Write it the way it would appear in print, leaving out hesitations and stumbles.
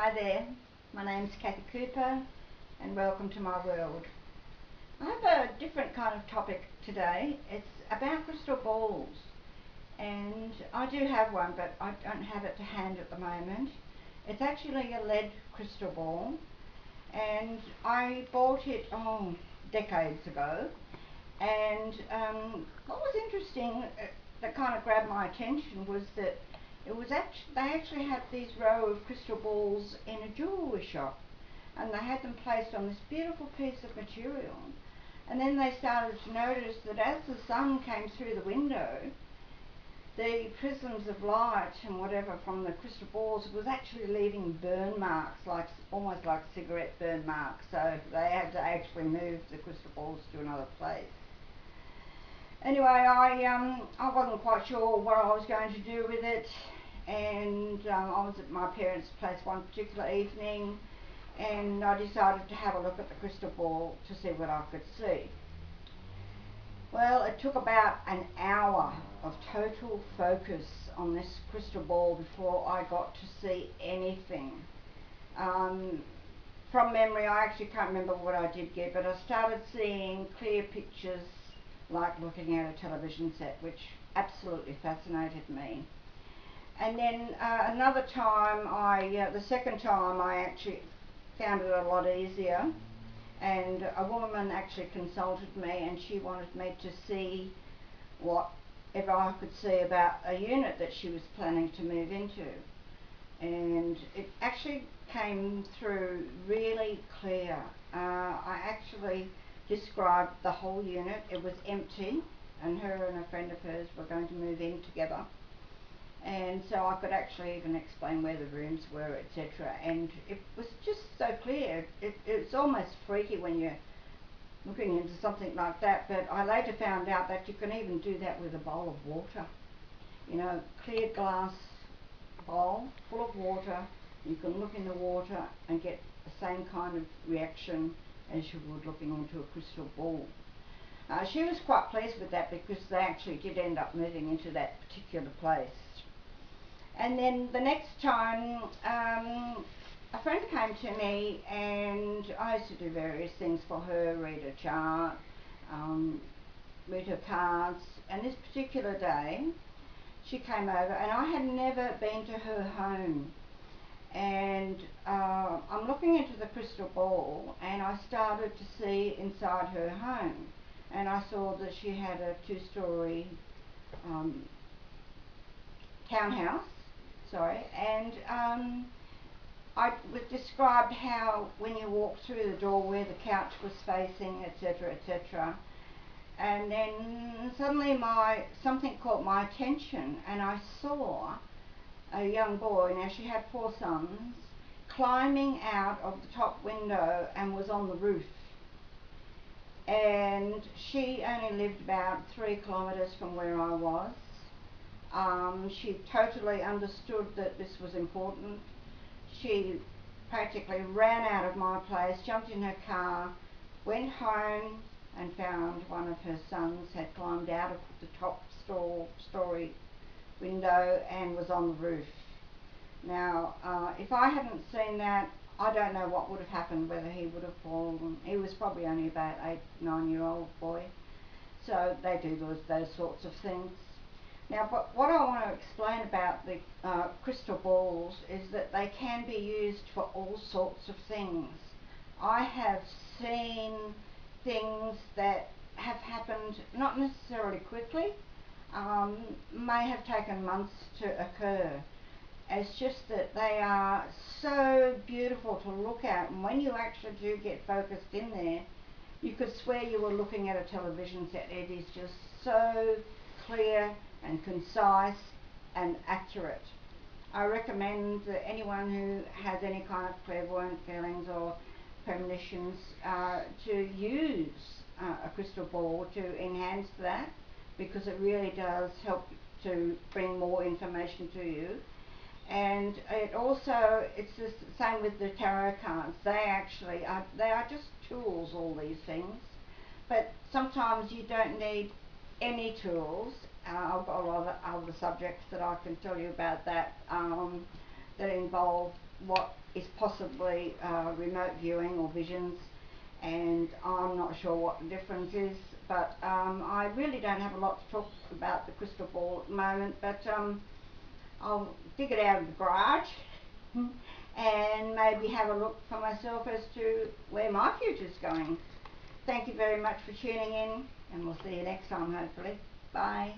Hi there, my name's Kathy Cooper and welcome to my world. I have a different kind of topic today. It's about crystal balls, and I do have one but I don't have it to hand at the moment. It's actually a lead crystal ball, and I bought it decades ago, and what was interesting that kind of grabbed my attention was that they actually had these row of crystal balls in a jewellery shop, and they had them placed on this beautiful piece of material. And then they started to notice that as the sun came through the window, the prisms of light and whatever from the crystal balls was actually leaving burn marks, almost like cigarette burn marks. So they had to actually move the crystal balls to another place. Anyway, I wasn't quite sure what I was going to do with it, and I was at my parents' place one particular evening, and I decided to have a look at the crystal ball to see what I could see. Well, it took about an hour of total focus on this crystal ball before I got to see anything. From memory, I actually can't remember what I did get, but I started seeing clear pictures like looking at a television set, which absolutely fascinated me. And then another time, the second time, I actually found it a lot easier, and a woman actually consulted me, and she wanted me to see whatever I could see about a unit that she was planning to move into. And it actually came through really clear. I actually described the whole unit. It was empty, and her and a friend of hers were going to move in together. And so I could actually even explain where the rooms were, etc. And it was just so clear. It's almost freaky when you're looking into something like that, but I later found out that you can even do that with a bowl of water. You know, clear glass bowl full of water. You can look in the water and get the same kind of reaction as you would looking into a crystal ball. She was quite pleased with that because they actually did end up moving into that particular place. And then the next time, a friend came to me, and I used to do various things for her, read her chart, read her cards, and this particular day she came over, and I had never been to her home. And I'm looking into the crystal ball, and I started to see inside her home, and I saw that she had a two-story townhouse, and I was described how when you walked through the door where the couch was facing, etc., etc. And then suddenly something caught my attention, and I saw a young boy, now she had 4 sons, climbing out of the top window and was on the roof. And she only lived about 3 kilometres from where I was. She totally understood that this was important. She practically ran out of my place, jumped in her car, went home, and found one of her sons had climbed out of the top story window and was on the roof. Now, if I hadn't seen that, I don't know what would have happened, whether he would have fallen. He was probably only about 8-9-year-old boy. So they do those sorts of things. Now, but what I want to explain about the crystal balls is that they can be used for all sorts of things. I have seen things that have happened not necessarily quickly, may have taken months to occur. It's just that they are so beautiful to look at, and when you actually do get focused in there, you could swear you were looking at a television set. It is just so clear and concise and accurate. I recommend that anyone who has any kind of clairvoyant feelings or premonitions to use a crystal ball to enhance that, because it really does help to bring more information to you. And it's the same with the tarot cards. They are just tools, all these things, but sometimes you don't need any tools. I've got a lot of other subjects that I can tell you about that involve what is possibly remote viewing or visions, and I'm not sure what the difference is, but I really don't have a lot to talk about the crystal ball at the moment, but I'll dig it out of the garage and maybe have a look for myself as to where my future's going. Thank you very much for tuning in, and we'll see you next time hopefully. Bye.